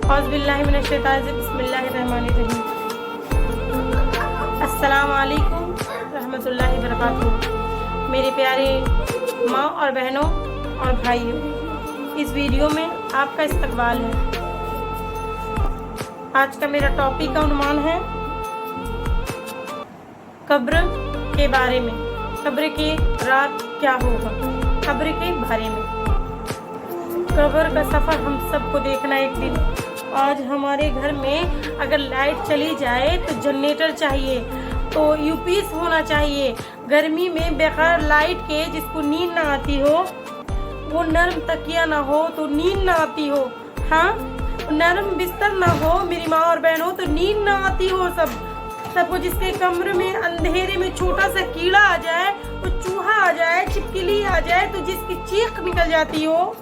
औज़ बिल्लाहि मिनश शैतानिर रजीम, बिस्मिल्लाहिर रहमानिर रहीम। अस्सलाम वालेकुम रहमतुल्लाहि व बरकातुहू। मेरे प्यारे माँ और बहनों और भाइयों, इस वीडियो में आपका इस्तकबाल है। आज का मेरा टॉपिक का उन्वान है कब्र के बारे में। कब्र के रात क्या होगा, कब्र के बारे में। कब्र का सफ़र हम सबको देखना एक दिन। आज हमारे घर में अगर लाइट चली जाए तो जनरेटर चाहिए, तो यूपीएस होना चाहिए। गर्मी में बगैर लाइट के जिसको नींद ना आती हो, वो नरम तकिया ना हो तो नींद ना आती हो। हाँ, नरम बिस्तर ना हो मेरी माँ और बहनों तो नींद ना आती हो। सबको जिसके कमरे में अंधेरे में छोटा सा कीड़ा आ जाए, तो चूहा आ जाए, छिपकली आ जाए, तो जिसकी चीख निकल जाती हो,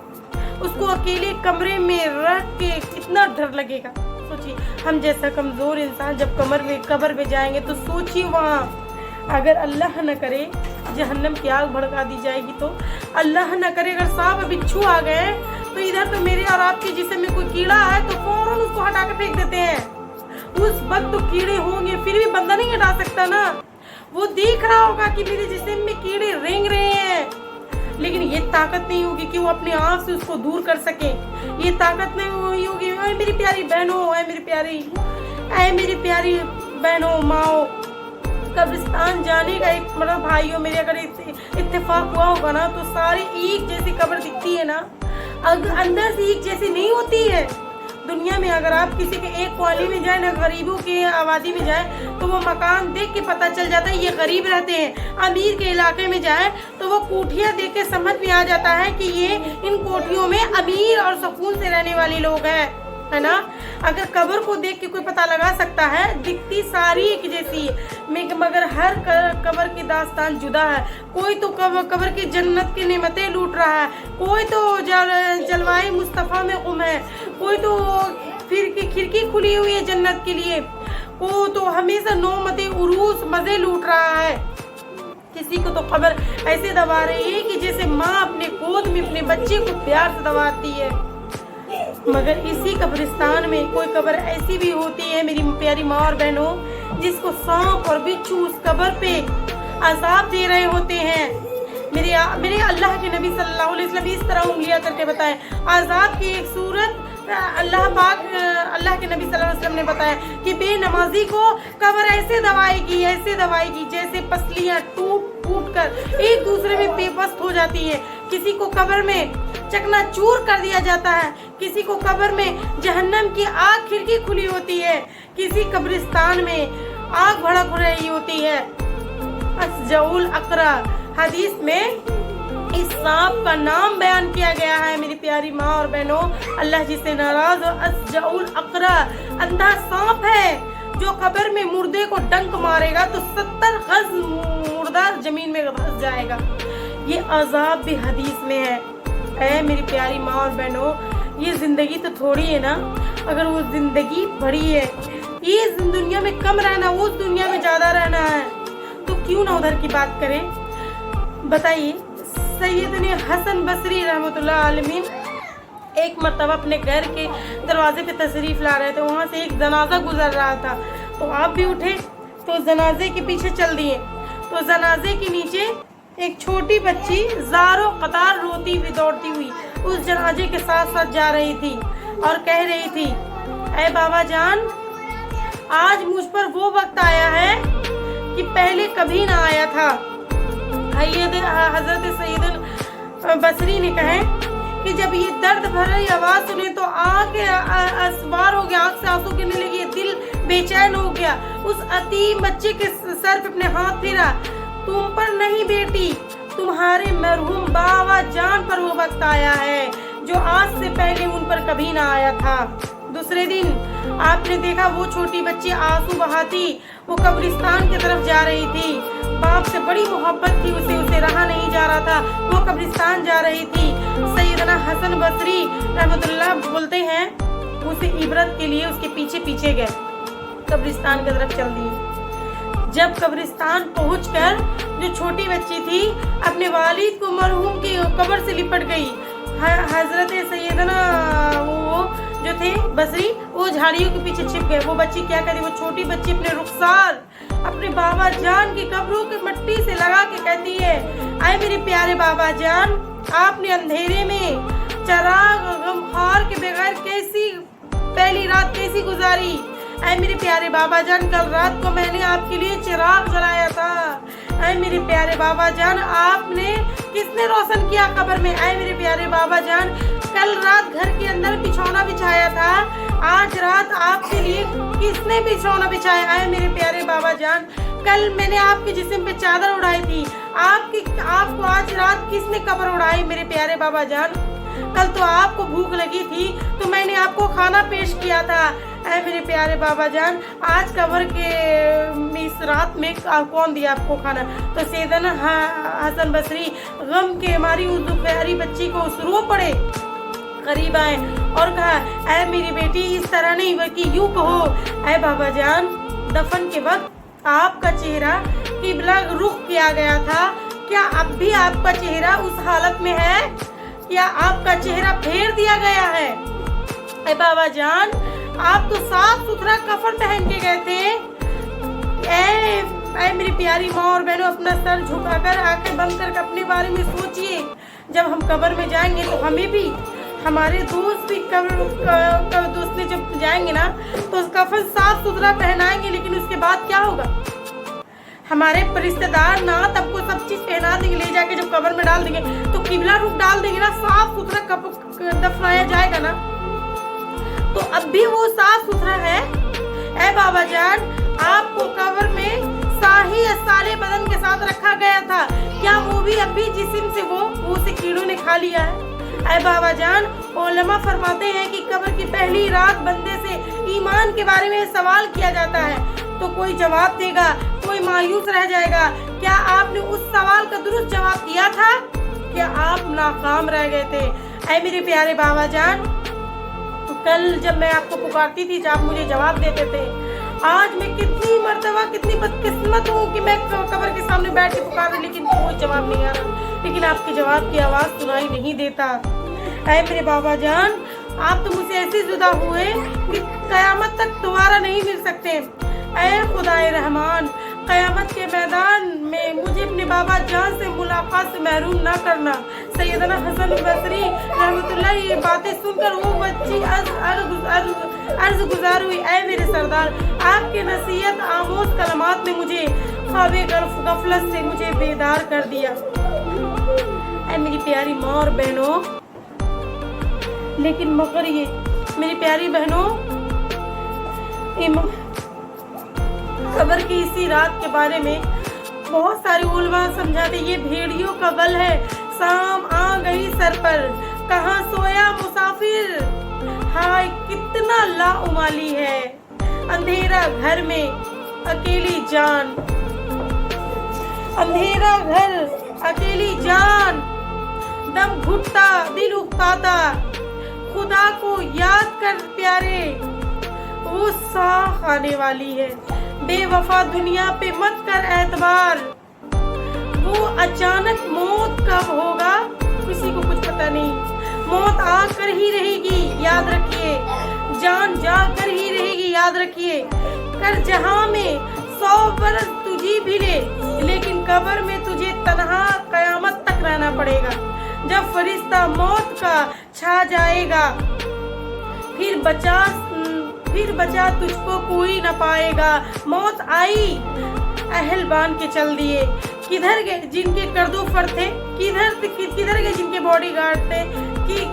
उसको अकेले कमरे में रख के कितना डर लगेगा। सोचिए, हम जैसा कमज़ोर इंसान जब कब्र में जाएंगे तो सोचिए, वहाँ अगर अल्लाह न करे जहन्नम की आग भड़का दी जाएगी, तो अल्लाह न करे अगर सांप बिच्छू आ गए, तो इधर तो मेरे और आपके जिस्म में कोई कीड़ा है तो फौरन उसको हटा के फेंक देते हैं। उस वक्त तो कीड़े होंगे, फिर भी बंदा नहीं हटा सकता ना। वो देख रहा होगा कि मेरे जिस्म में कीड़े रेंग रहे हैं, लेकिन ये ताकत नहीं होगी कि वो अपने आप से उसको दूर कर सके। ये ताकत नहीं होगी। मेरी प्यारी बहनों, मेरी प्यारी बहनों, माओ, कब्रिस्तान जाने का एक मतलब भाइयों मेरे अगर इत्तेफाक हुआ होगा ना, तो सारी एक जैसी कब्र दिखती है ना, अंदर से एक जैसी नहीं होती है। दुनिया में अगर आप किसी के एक कॉलोनी में जाए ना, गरीबों की आबादी में जाए, तो वो मकान देख के पता चल जाता है ये गरीब रहते हैं। अमीर के इलाके में जाए तो वो कोठियाँ देख के समझ में आ जाता है कि ये इन कोठियों में अमीर और सुकून से रहने वाले लोग हैं, है ना। अगर कब्र को देख के कोई पता लगा सकता है, दिखती सारी एक जैसी है, मगर हर कब्र की दास्तान जुदा है। कोई तो कब्र की जन्नत की नेमतें लूट रहा है, कोई तो जलवाए मुस्तफ़ा में गुम है, कोई तो फिर की खिड़की खुली हुई है जन्नत के लिए, कोई तो हमेशा नौमते उरूस मज़े लूट रहा है। किसी को तो कब्र ऐसे दबा रही है कि जैसे माँ अपने गोद में अपने बच्चे को प्यार से दबाती है। मगर इसी कब्रिस्तान में कोई कब्र ऐसी भी होती है मेरी प्यारी माँ और बहनों, जिसको सांप और बिच्छू उस कब्र पे अज़ाब दे रहे होते हैं। मेरे अल्लाह के नबी सल्लल्लाहु अलैहि वसल्लम इस तरह उंगलियां करके बताएं। अज़ाब की एक सूरत अल्लाह के नबी सल्लल्लाहु अलैहि वसल्लम ने बताया कि बेनमाजी को कब्र ऐसे दबाएगी जैसे पसलियां टूट कर एक दूसरे में बेबस हो जाती है। किसी को कब्र में चकनाचूर कर दिया जाता है, किसी को कब्र में जहन्नम की आग खिड़की खुली होती है, किसी कब्रिस्तान में आग भड़क रही होती है। असजउल अकरा हदीस में इस सांप का नाम बयान किया गया है मेरी प्यारी माँ और बहनों। अल्लाह जिससे नाराज हो, असजउल अकरा अंधा सांप है जो कब्र में मुर्दे को डंक मारेगा तो 70 गज मुर्दा जमीन में धंस जाएगा। ये अजाब भी हदीस में है। मेरी प्यारी माँ और बहनों, ये जिंदगी तो थोड़ी है ना, अगर वो जिंदगी बड़ी है, ये दुनिया में कम रहना, वो दुनिया में ज्यादा रहना है, तो क्यों ना उधर की बात करें। बताइए, सैयदना हसन बसरी रहमतुल्लाह अलमीन एक मर्तबा अपने घर के दरवाजे पे तशरीफ ला रहे थे। वहाँ से एक जनाजा गुजर रहा था, तो आप भी उठे तो जनाजे के पीछे चल दिए। तो जनाजे के नीचे एक छोटी बच्ची ज़ारो कतार रोती हुई दौड़ती हुई उस जनाजे के साथ साथ जा रही थी और कह रही थी, ऐ बाबा जान, आज मुझ पर वो वक्त आया है कि पहले कभी ना आया था। हजरत सैयदना बसरी ने कहा कि जब ये दर्द भरी आवाज़ सुने तो आंखें असवार हो गया, आंख से आंसू गिरने लगे, दिल बेचैन हो गया। उस अतीम बच्चे के सर पे अपने हाथ फिरा, तुम पर नहीं बेटी, तुम्हारे मरहूम बाबा जान पर वो वक्त आया है जो आज से पहले उन पर कभी ना आया था। दूसरे दिन आपने देखा वो छोटी बच्ची आंसू बहाती वो कब्रिस्तान की तरफ जा रही थी। बाप से बड़ी मोहब्बत थी उसे रहा नहीं जा रहा था, वो कब्रिस्तान जा रही थी। सैयदना हसन बसरी रहमतुल्लाह बोलते हैं, उसे इबरत के लिए उसके पीछे पीछे गए, कब्रिस्तान की तरफ चल दिए। जब कब्रिस्तान पहुंचकर जो छोटी बच्ची थी अपने वालिद को मरहूम की कब्र से लिपट गई। हजरत सैयदना वो जो थे बसरी वो झाड़ियों के पीछे छिप गए। वो बच्ची क्या करी, वो छोटी बच्ची अपने रुखसार अपने बाबा जान की कब्रों की मिट्टी से लगा के कहती है, आए मेरे प्यारे बाबा जान, आपने अंधेरे में चिराग गमखार के बगैर कैसी पहली रात कैसी गुजारी। ऐ मेरे प्यारे बाबा जान, कल रात को मैंने आपके लिए चिराग जलाया था। ऐ मेरे प्यारे बाबा जान, आपने किसने रोशन किया कब्र में। ऐ मेरे प्यारे बाबा जान, कल रात घर के अंदर बिछौना बिछाया था, आज रात आपके लिए किसने बिछौना बिछाया। ऐ मेरे प्यारे बाबा जान, कल मैंने आपके जिस्म पे चादर उड़ाई थी, आपको आज रात किसने कब्र उड़ाई। मेरे प्यारे बाबा जान, कल तो आपको भूख लगी थी तो मैंने आपको खाना पेश किया था। ऐ मेरे प्यारे बाबा जान, आज कब्र के इस रात में कौन दिया आपको खाना। तो सैयदना हसन बसरी गम के मारी उस प्यारी बच्ची को रो पड़े, करीब आए और कहा, ऐ मेरी बेटी इस तरह नहीं बल्कि यूं कहो। ऐ बाबा जान, दफन के वक्त आपका चेहरा किबला रुख किया गया था, क्या अब भी आपका चेहरा उस हालत में है, क्या आपका चेहरा फेर दिया गया है। ऐ बाबा जान, आप तो साफ सुथरा कफन पहन के गए थे। ऐ मेरी प्यारी माँ और बहनों, अपना सर झुकाकर आंखें बंद कर अपने बारे में सोचिए। जब हम कब्र में जाएंगे तो हमें भी, हमारे दोस्त भी कब्र दोस्त ने जब जाएंगे ना तो उस कफन साफ सुथरा पहनाएंगे, लेकिन उसके बाद क्या होगा। हमारे रिश्तेदार ना सबको सब चीज पहना देंगे, ले जाके जब कब्र में डाल देंगे तो किबला रुख डाल देंगे ना, साफ सुथरा दफनाया जाएगा ना, तो अब भी वो साफ सुथरा है। ऐ बाबा जान, आपको कब्र में साही साले बदन के साथ रखा गया था, क्या वो भी अब भी जिस्म से वो से कीड़ों ने खा लिया है। ऐ बाबा जान, उलमा फरमाते हैं कि कब्र की पहली रात बंदे से ईमान के बारे में सवाल किया जाता है, तो कोई जवाब देगा, कोई मायूस रह जाएगा। क्या आपने उस सवाल का दुरुस्त जवाब दिया था, क्या आप नाकाम रह गए थे। ऐ मेरे प्यारे बाबा जान, तो कल जब मैं आपको पुकारती थी, जब आप मुझे जवाब देते थे, आज मैं कितनी मर्तबा कितनी बदकिस्मत हूँ कि मैं कब्र के सामने बैठ के पुकार रही, लेकिन कोई जवाब नहीं आ रहा, लेकिन आपके जवाब की आवाज़ सुनाई नहीं देता। ऐ मेरे बाबा जान, आप तो मुझसे ऐसे जुदा हुए कि कयामत तक दोबारा नहीं मिल सकते। ऐ खुदाए रहमान, कयामत के मैदान में मुझे अपने बाबा जान से मुलाकात से महरूम ना करना। सैयदना हसन बसरी रहमतुल्लाह ये बातें सुनकर वो बच्ची अर्ज गुजार हुई, ऐ मेरे सरदार, आपके नसीहत आमोज कलमात ने मुझे ख्वाबे गफलत से मुझे बेदार कर दिया। ऐ मेरी प्यारी माँ और बहनों, लेकिन मगर ये मेरी प्यारी बहनों, कब्र की इसी रात के बारे में बहुत सारे उलमा समझाते, ये भेड़ियों का बल है, शाम आ गई सर पर, कहाँ सोया मुसाफिर, हाय कितना लाउमाली है, अंधेरा घर में अकेली जान, अंधेरा घर अकेली जान, दम घुटता दिल उकताता, खुदा को याद कर प्यारे, वो साख आने वाली है, बेवफा दुनिया पे मत कर एतबार, वो अचानक मौत कब होगा किसी को कुछ पता नहीं, मौत आकर ही रहेगी याद रखिए, जान जाकर ही रहेगी याद रखिए, कर जहां में 100 बरस तुझी भी लेकिन कब्र में तुझे तन्हा कयामत तक रहना पड़ेगा। जब फरिश्ता मौत का छा जाएगा फिर बचा तुझको कोई न पाएगा, मौत आई अहल बान के चल दिए, किधर गए जिनके कर्दो फर थे, किधर गए जिनके बॉडीगार्ड थे,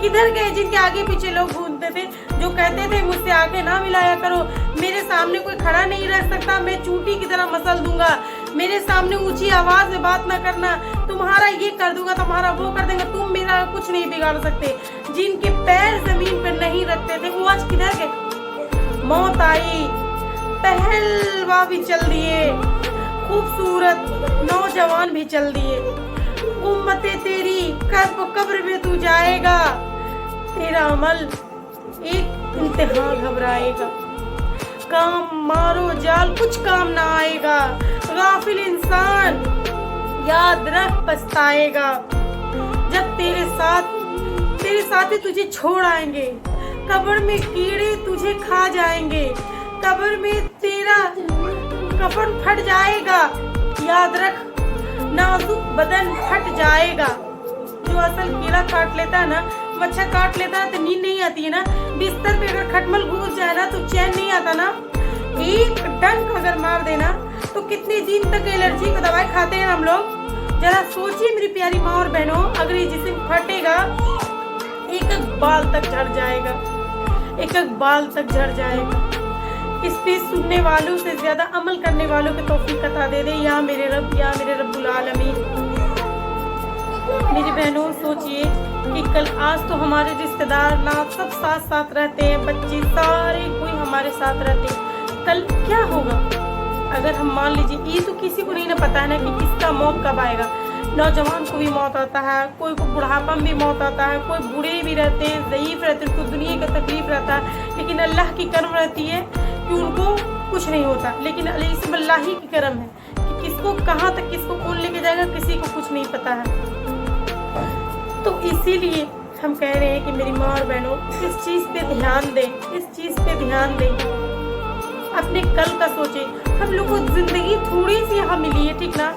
किधर गए जिनके आगे पीछे लोग घूमते थे, जो कहते थे मुझसे आगे ना मिलाया करो, मेरे सामने कोई खड़ा नहीं रह सकता, मैं चूटी की तरह मसल दूंगा, मेरे सामने ऊंची आवाज में बात ना करना, तुम्हारा ये कर दूंगा, तुम्हारा वो कर देंगे, तुम मेरा कुछ नहीं बिगाड़ सकते, जिनके पैर जमीन पर नहीं रखते थे वो आज किधर गए। मौत आई, पहलवा भी चल दिए, खूबसूरत नौजवान भी चल दिए, उम्मते तेरी कब्र में तू जाएगा, तेरा अमल एक इंतहा घबराएगा, काम मारो जाल कुछ काम ना आएगा, गाफिल इंसान याद रख पछताएगा, जब तेरे साथी तुझे छोड़ आएंगे, कब्र में कीड़े तुझे खा जाएंगे, कब्र में तेरा कफन फट जाएगा, याद रख नाजुक बदन फट जाएगा। जो असल कीड़ा काट लेता है ना, मच्छर काट लेता है तो नींद नहीं आती है ना, बिस्तर पे अगर खटमल घुस जाए ना तो चैन नहीं आता ना, एक डंक अगर मार देना तो कितने दिन तक एलर्जी की दवाई खाते हैं हम लोग। जरा सोचिए मेरी प्यारी माँ और बहनों, अगर ये जिस्म फटेगा एक एक बाल तक झड़ जाएगा, एक एक बाल तक झड़ जाएगा। इस पे सुनने वालों से ज्यादा अमल करने वालों की तौफीक अता दे दे या मेरे रब, या मेरे रब्बुल आलमीन। मेरी बहनों सोचिए कि कल आज तो हमारे रिश्तेदार ना सब साथ साथ रहते हैं, बच्चे सारे कोई हमारे साथ रहते हैं, कल क्या होगा अगर हम मान लीजिए, ये तो किसी को नहीं ना पता है ना कि किसका मौत कब आएगा। नौजवान को भी मौत आता है, कोई को बुढ़ापा में भी मौत आता है, कोई बूढ़े भी रहते हैं, ज़ईफ रहते हैं, उनको दुनिया का तकलीफ रहता है, लेकिन अल्लाह की करम रहती है कि उनको कुछ नहीं होता। लेकिन इसमें अल्लाह ही की करम है कि किसको कहाँ तक किसको कौन लेके जाएगा किसी को कुछ नहीं पता है। तो इसीलिए हम कह रहे हैं कि मेरी माँ और बहनों इस चीज़ पे ध्यान दें, इस चीज़ पे ध्यान दें, अपने कल का सोचें। हम लोग को जिंदगी थोड़ी सी यहाँ मिली है, ठीक ना,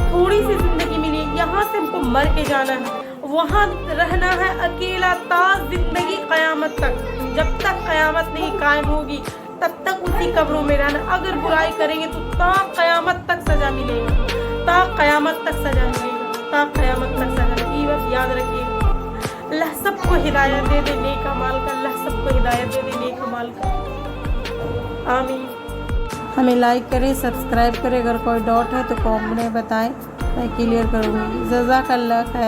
थोड़ी सी जिंदगी मिली है, यहाँ से हमको मर के जाना है, वहाँ रहना है अकेला ता जिंदगी कयामत तक। जब तक कयामत नहीं कायम होगी तब तक उसी कब्रों में रहना। अगर बुराई करेंगे तो ता कयामत तक सजा मिलेगा, ता कयामत तक सजा मिलेगा, ता कयामत तक सजा मिलेगी। ये बात याद रखिएगा। अल्लाह सबको हिदायत दे दे नेक अमाल का, अल्लाह सबको हिदायत दे दे नेक अमाल का, आमीन। हमें लाइक करें, सब्सक्राइब करें, अगर कोई डाउट है तो कमेंट में बताएं, मैं क्लियर करूँगी। जज़ाकल्लाह खैर।